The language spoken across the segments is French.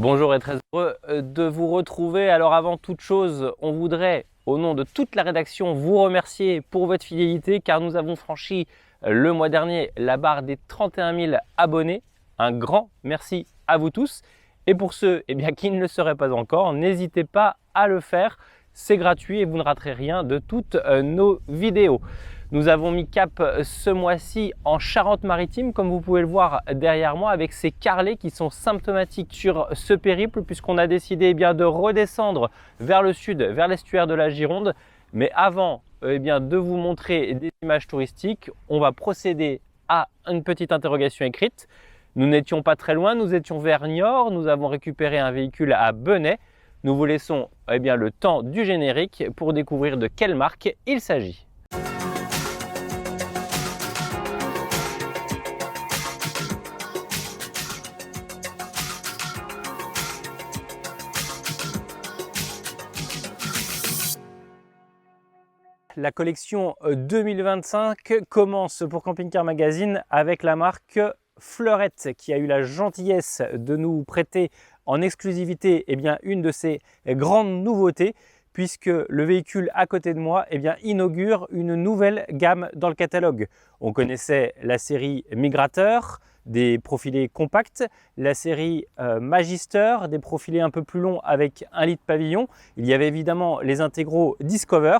Bonjour et très heureux de vous retrouver. Alors avant toute chose, on voudrait, au nom de toute la rédaction, vous remercier pour votre fidélité car nous avons franchi le mois dernier la barre des 31 000 abonnés. Un grand merci à vous tous. Et pour ceux qui ne le seraient pas encore, n'hésitez pas à le faire. C'est gratuit et vous ne raterez rien de toutes nos vidéos. Nous avons mis cap ce mois-ci en Charente-Maritime, comme vous pouvez le voir derrière moi, avec ces carrelets qui sont symptomatiques sur ce périple, puisqu'on a décidé de redescendre vers le sud, vers l'estuaire de la Gironde. Mais avant de vous montrer des images touristiques, on va procéder à une petite interrogation écrite. Nous n'étions pas très loin, nous étions vers Niort, nous avons récupéré un véhicule à Benay. Nous vous laissons le temps du générique pour découvrir de quelle marque il s'agit. La collection 2025 commence pour Camping Car Magazine avec la marque Fleurette qui a eu la gentillesse de nous prêter en exclusivité une de ses grandes nouveautés, puisque le véhicule à côté de moi inaugure une nouvelle gamme dans le catalogue. On connaissait la série Migrateur, des profilés compacts, la série Magister, des profilés un peu plus longs avec 1 litre pavillon. Il y avait évidemment les intégraux Discover.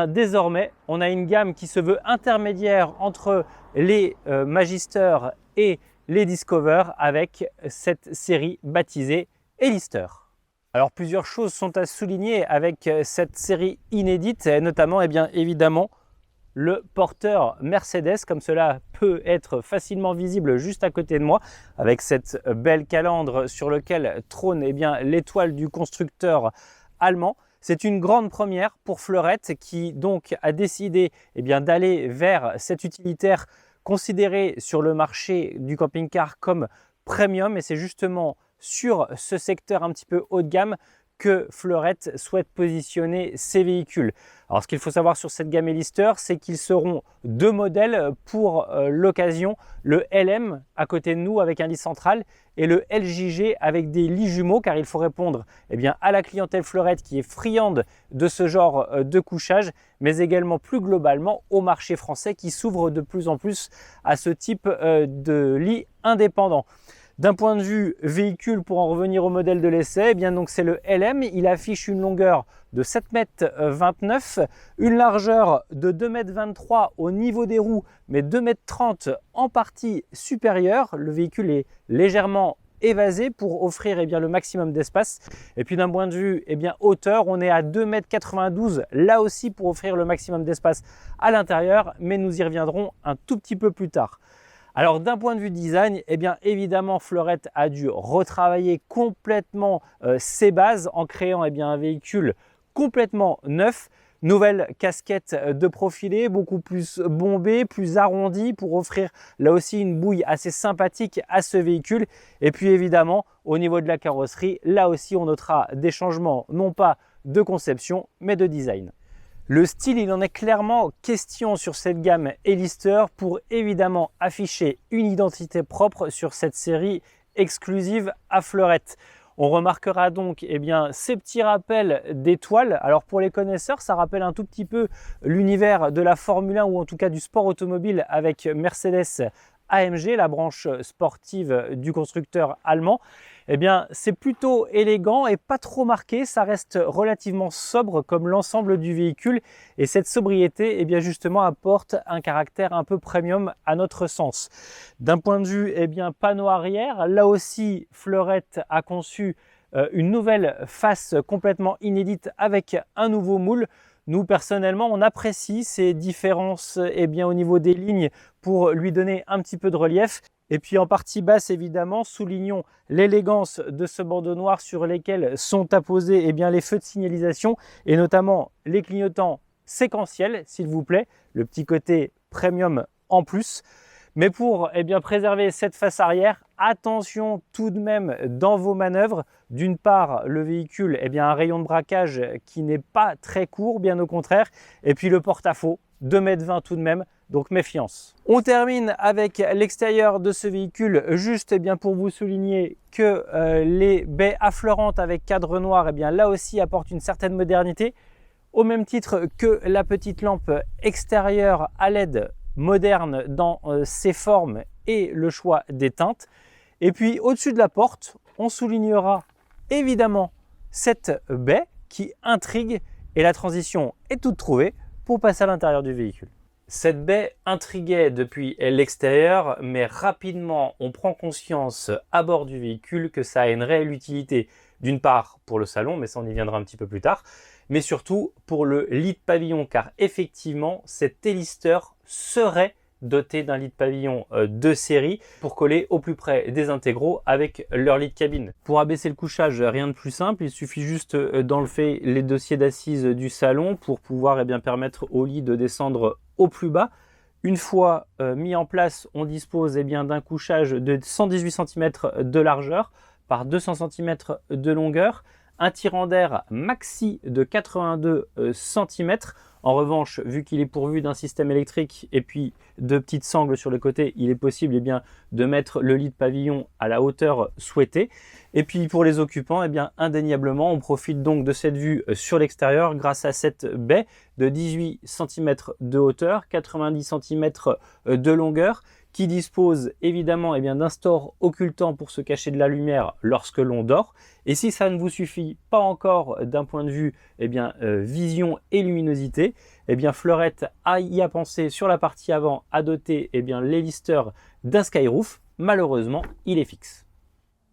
Désormais, on a une gamme qui se veut intermédiaire entre les Magister et les Discover avec cette série baptisée Elister. Alors plusieurs choses sont à souligner avec cette série inédite, notamment évidemment le porteur Mercedes, comme cela peut être facilement visible juste à côté de moi, avec cette belle calandre sur laquelle trône l'étoile du constructeur allemand. C'est une grande première pour Fleurette qui donc a décidé d'aller vers cet utilitaire considéré sur le marché du camping-car comme premium, et c'est justement sur ce secteur un petit peu haut de gamme que Fleurette souhaite positionner ses véhicules. Alors ce qu'il faut savoir sur cette gamme Elister, c'est qu'ils seront deux modèles pour l'occasion, le LM à côté de nous avec un lit central et le LJG avec des lits jumeaux, car il faut répondre à la clientèle Fleurette qui est friande de ce genre de couchage, mais également plus globalement au marché français qui s'ouvre de plus en plus à ce type de lit indépendant. D'un point de vue véhicule, pour en revenir au modèle de l'essai, donc c'est le LM. Il affiche une longueur de 7,29 m, une largeur de 2,23 m au niveau des roues, mais 2,30 m en partie supérieure. Le véhicule est légèrement évasé pour offrir le maximum d'espace. Et puis d'un point de vue hauteur, on est à 2,92 m, là aussi pour offrir le maximum d'espace à l'intérieur, mais nous y reviendrons un tout petit peu plus tard. Alors d'un point de vue design, évidemment Fleurette a dû retravailler complètement ses bases en créant un véhicule complètement neuf. Nouvelle casquette de profilé, beaucoup plus bombée, plus arrondie pour offrir là aussi une bouille assez sympathique à ce véhicule. Et puis évidemment au niveau de la carrosserie, là aussi on notera des changements non pas de conception mais de design. Le style, il en est clairement question sur cette gamme Elister pour évidemment afficher une identité propre sur cette série exclusive à Fleurette. On remarquera donc ces petits rappels d'étoiles. Alors pour les connaisseurs, ça rappelle un tout petit peu l'univers de la Formule 1 ou en tout cas du sport automobile avec Mercedes AMG, la branche sportive du constructeur allemand. C'est plutôt élégant et pas trop marqué, ça reste relativement sobre comme l'ensemble du véhicule, et cette sobriété justement apporte un caractère un peu premium à notre sens. D'un point de vue panneau arrière, là aussi Fleurette a conçu une nouvelle face complètement inédite avec un nouveau moule. Nous, personnellement, on apprécie ces différences au niveau des lignes pour lui donner un petit peu de relief. Et puis en partie basse, évidemment, soulignons l'élégance de ce bandeau noir sur lesquels sont apposés les feux de signalisation et notamment les clignotants séquentiels, s'il vous plaît, le petit côté premium en plus. Mais pour préserver cette face arrière, attention tout de même dans vos manœuvres. D'une part, le véhicule a un rayon de braquage qui n'est pas très court, bien au contraire. Et puis le porte-à-faux, 2,20 m tout de même, donc méfiance. On termine avec l'extérieur de ce véhicule, juste pour vous souligner que les baies affleurantes avec cadre noir, là aussi apportent une certaine modernité, au même titre que la petite lampe extérieure à LED moderne dans ses formes et le choix des teintes. Et puis au-dessus de la porte, on soulignera évidemment cette baie qui intrigue et la transition est toute trouvée pour passer à l'intérieur du véhicule. Cette baie intriguait depuis l'extérieur, mais rapidement on prend conscience à bord du véhicule que ça a une réelle utilité, d'une part pour le salon, mais ça on y viendra un petit peu plus tard, mais surtout pour le lit de pavillon, car effectivement cet hélister serait doté d'un lit de pavillon de série pour coller au plus près des intégraux avec leur lit de cabine. Pour abaisser le couchage, rien de plus simple, il suffit juste d'enlever les dossiers d'assises du salon pour pouvoir permettre au lit de descendre au plus bas. Une fois mis en place, on dispose d'un couchage de 118 cm de largeur par 200 cm de longueur, un tirant d'air maxi de 82 cm. En revanche, vu qu'il est pourvu d'un système électrique et puis de petites sangles sur le côté, il est possible de mettre le lit de pavillon à la hauteur souhaitée. Et puis pour les occupants, indéniablement, on profite donc de cette vue sur l'extérieur grâce à cette baie de 18 cm de hauteur, 90 cm de longueur, qui dispose évidemment d'un store occultant pour se cacher de la lumière lorsque l'on dort. Et si ça ne vous suffit pas encore d'un point de vue vision et luminosité, Fleurette y a pensé sur la partie avant à doter l'hélister d'un skyroof. Malheureusement, il est fixe.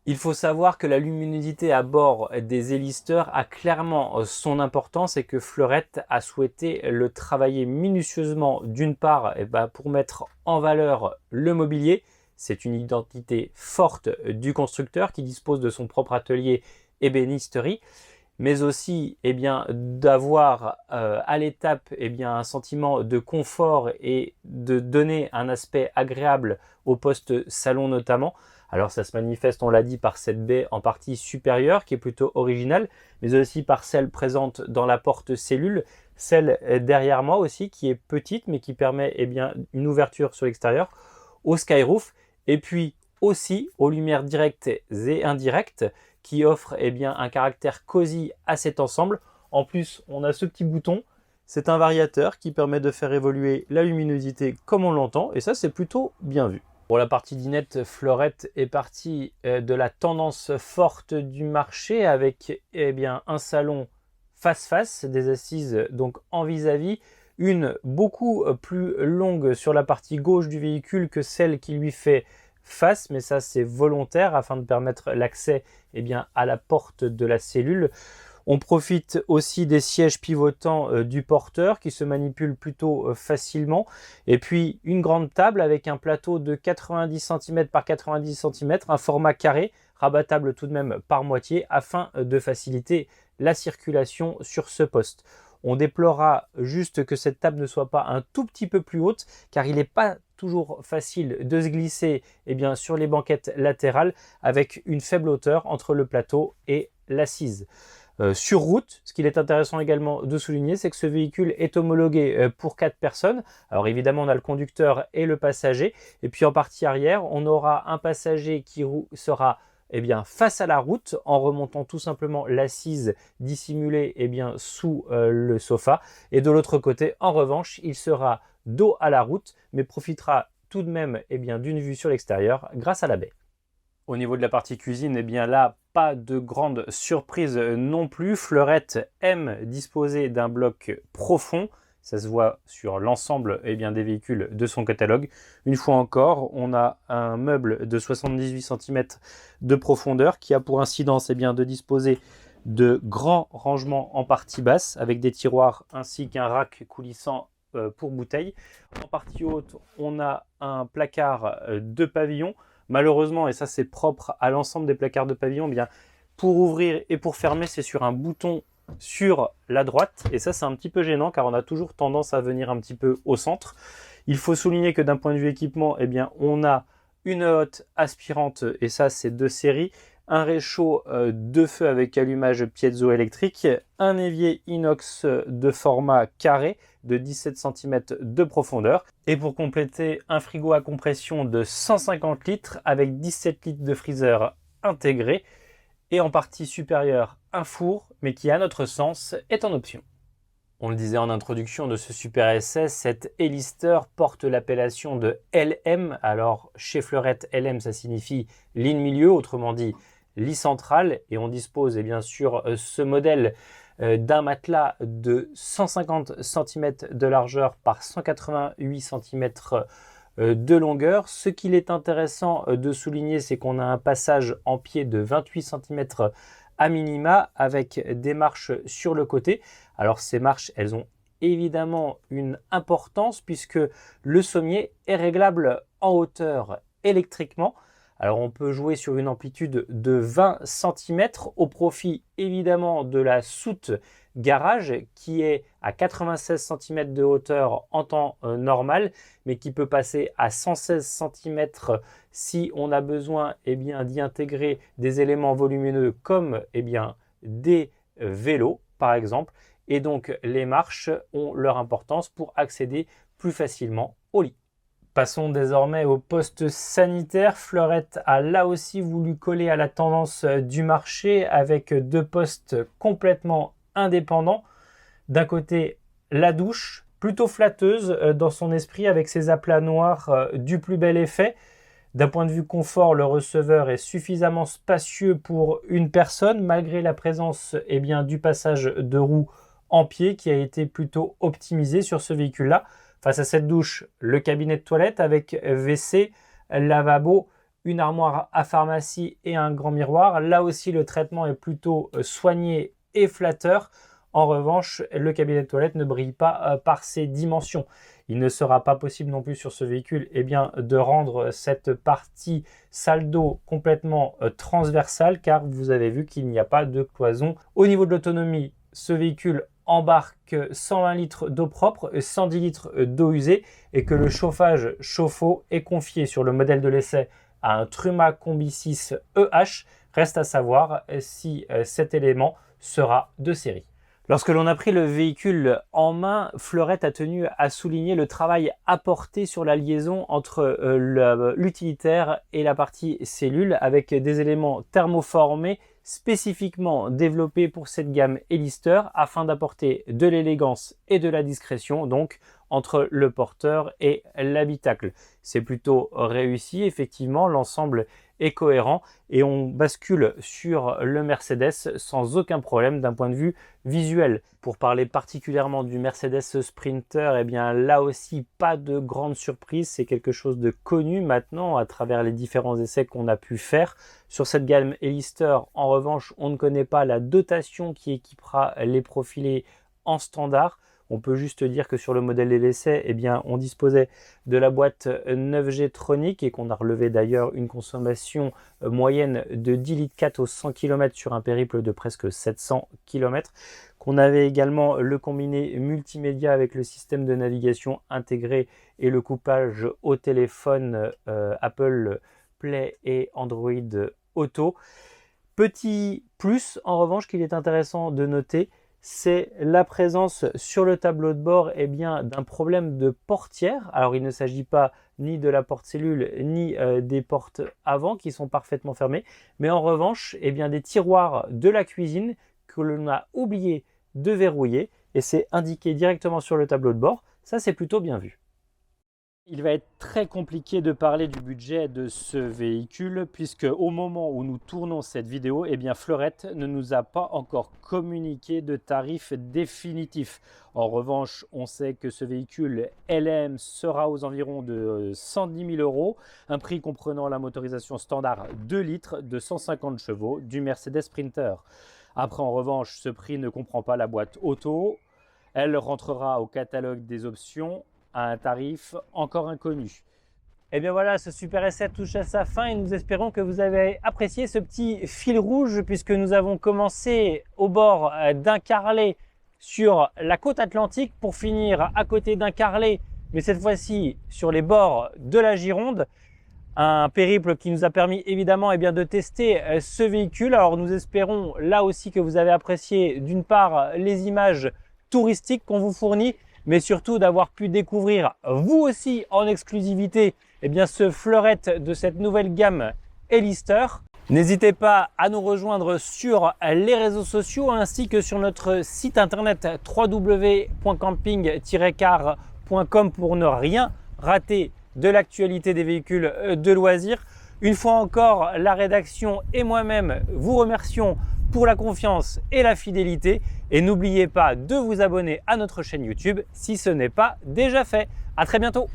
Il faut savoir que la luminosité à bord des hélisters a clairement son importance et que Fleurette a souhaité le travailler minutieusement, d'une part pour mettre en valeur le mobilier. C'est une identité forte du constructeur qui dispose de son propre atelier ébénisterie, mais aussi d'avoir à l'étape un sentiment de confort et de donner un aspect agréable au poste salon notamment. Alors ça se manifeste, on l'a dit, par cette baie en partie supérieure qui est plutôt originale, mais aussi par celle présente dans la porte cellule, celle derrière moi aussi qui est petite mais qui permet une ouverture sur l'extérieur, au skyroof, et puis aussi aux lumières directes et indirectes qui offrent un caractère cosy à cet ensemble. En plus, on a ce petit bouton, c'est un variateur qui permet de faire évoluer la luminosité comme on l'entend, et ça c'est plutôt bien vu. Pour la partie dinette, Fleurette est partie de la tendance forte du marché avec un salon face-face, des assises donc en vis-à-vis, une beaucoup plus longue sur la partie gauche du véhicule que celle qui lui fait face, mais ça c'est volontaire afin de permettre l'accès à la porte de la cellule. On profite aussi des sièges pivotants du porteur qui se manipulent plutôt facilement. Et puis une grande table avec un plateau de 90 cm par 90 cm, un format carré, rabattable tout de même par moitié afin de faciliter la circulation sur ce poste. On déplorera juste que cette table ne soit pas un tout petit peu plus haute car il n'est pas toujours facile de se glisser sur les banquettes latérales avec une faible hauteur entre le plateau et l'assise. Sur route, ce qu'il est intéressant également de souligner, c'est que ce véhicule est homologué pour 4 personnes. Alors évidemment, on a le conducteur et le passager. Et puis en partie arrière, on aura un passager qui sera face à la route en remontant tout simplement l'assise dissimulée sous le sofa. Et de l'autre côté, en revanche, il sera dos à la route, mais profitera tout de même d'une vue sur l'extérieur grâce à la baie. Au niveau de la partie cuisine, là, pas de grande surprise non plus. Fleurette aime disposer d'un bloc profond. Ça se voit sur l'ensemble des véhicules de son catalogue. Une fois encore, on a un meuble de 78 cm de profondeur qui a pour incidence de disposer de grands rangements en partie basse avec des tiroirs ainsi qu'un rack coulissant pour bouteilles. En partie haute, on a un placard de pavillon. Malheureusement, et ça c'est propre à l'ensemble des placards de pavillon, pour ouvrir et pour fermer, c'est sur un bouton sur la droite. Et ça c'est un petit peu gênant car on a toujours tendance à venir un petit peu au centre. Il faut souligner que d'un point de vue équipement, on a une hotte aspirante et ça c'est de série, un réchaud de feu avec allumage piézoélectrique, un évier inox de format carré de 17 cm de profondeur et pour compléter un frigo à compression de 150 litres avec 17 litres de freezer intégré et en partie supérieure un four mais qui à notre sens est en option. On le disait en introduction de ce Super SS, cette Elister porte l'appellation de LM. Alors chez Fleurette, LM ça signifie ligne milieu, autrement dit lit central, et on dispose bien sûr ce modèle d'un matelas de 150 cm de largeur par 188 cm de longueur. Ce qu'il est intéressant de souligner, c'est qu'on a un passage en pied de 28 cm à minima avec des marches sur le côté. Alors ces marches, elles ont évidemment une importance puisque le sommier est réglable en hauteur électriquement. Alors on peut jouer sur une amplitude de 20 cm au profit évidemment de la soute garage qui est à 96 cm de hauteur en temps normal mais qui peut passer à 116 cm si on a besoin d'y intégrer des éléments volumineux comme des vélos par exemple. Et donc les marches ont leur importance pour accéder plus facilement au lit. Passons désormais au poste sanitaire. Fleurette a là aussi voulu coller à la tendance du marché avec deux postes complètement indépendants. D'un côté, la douche, plutôt flatteuse dans son esprit avec ses aplats noirs du plus bel effet. D'un point de vue confort, le receveur est suffisamment spacieux pour une personne malgré la présence du passage de roue en pied qui a été plutôt optimisé sur ce véhicule-là. Face à cette douche, le cabinet de toilette avec WC, lavabo, une armoire à pharmacie et un grand miroir. Là aussi, le traitement est plutôt soigné et flatteur. En revanche, le cabinet de toilette ne brille pas par ses dimensions. Il ne sera pas possible non plus sur ce véhicule de rendre cette partie salle d'eau complètement transversale car vous avez vu qu'il n'y a pas de cloison. Au niveau de l'autonomie, ce véhicule embarque 120 litres d'eau propre et 110 litres d'eau usée et que le chauffage chauffe-eau est confié sur le modèle de l'essai à un Truma Combi 6 EH. Reste à savoir si cet élément sera de série. Lorsque l'on a pris le véhicule en main, Fleurette a tenu à souligner le travail apporté sur la liaison entre l'utilitaire et la partie cellule avec des éléments thermoformés spécifiquement développés pour cette gamme Elister afin d'apporter de l'élégance et de la discrétion donc entre le porteur et l'habitacle. C'est plutôt réussi, effectivement, l'ensemble est cohérent et on bascule sur le Mercedes sans aucun problème d'un point de vue visuel. Pour parler particulièrement du Mercedes Sprinter, là aussi pas de grande surprise, c'est quelque chose de connu maintenant à travers les différents essais qu'on a pu faire. Sur cette gamme Elister, en revanche, on ne connaît pas la dotation qui équipera les profilés en standard. On peut juste dire que sur le modèle de l'essai, on disposait de la boîte 9G Tronic et qu'on a relevé d'ailleurs une consommation moyenne de 10 litres 4 au 100 km sur un périple de presque 700 km. Qu'on avait également le combiné multimédia avec le système de navigation intégré et le coupage au téléphone Apple Play et Android Auto. Petit plus en revanche qu'il est intéressant de noter, c'est la présence sur le tableau de bord d'un problème de portière. Alors il ne s'agit pas ni de la porte cellule ni des portes avant qui sont parfaitement fermées, mais en revanche des tiroirs de la cuisine que l'on a oublié de verrouiller et c'est indiqué directement sur le tableau de bord. Ça c'est plutôt bien vu. Il va être très compliqué de parler du budget de ce véhicule puisque au moment où nous tournons cette vidéo, Fleurette ne nous a pas encore communiqué de tarif définitif. En revanche, on sait que ce véhicule LM sera aux environs de 110 000 €, un prix comprenant la motorisation standard 2 litres de 150 chevaux du Mercedes Sprinter. Après, en revanche, ce prix ne comprend pas la boîte auto. Elle rentrera au catalogue des options à un tarif encore inconnu. Et bien voilà, ce Super S7 touche à sa fin et nous espérons que vous avez apprécié ce petit fil rouge puisque nous avons commencé au bord d'un carlet sur la côte atlantique pour finir à côté d'un carlet, mais cette fois-ci sur les bords de la Gironde. Un périple qui nous a permis évidemment de tester ce véhicule. Alors nous espérons là aussi que vous avez apprécié d'une part les images touristiques qu'on vous fournit, mais surtout d'avoir pu découvrir vous aussi en exclusivité ce fleurette de cette nouvelle gamme Elister. N'hésitez pas à nous rejoindre sur les réseaux sociaux ainsi que sur notre site internet www.camping-car.com pour ne rien rater de l'actualité des véhicules de loisirs. Une fois encore, la rédaction et moi-même vous remercions pour la confiance et la fidélité. Et n'oubliez pas de vous abonner à notre chaîne YouTube si ce n'est pas déjà fait. À très bientôt.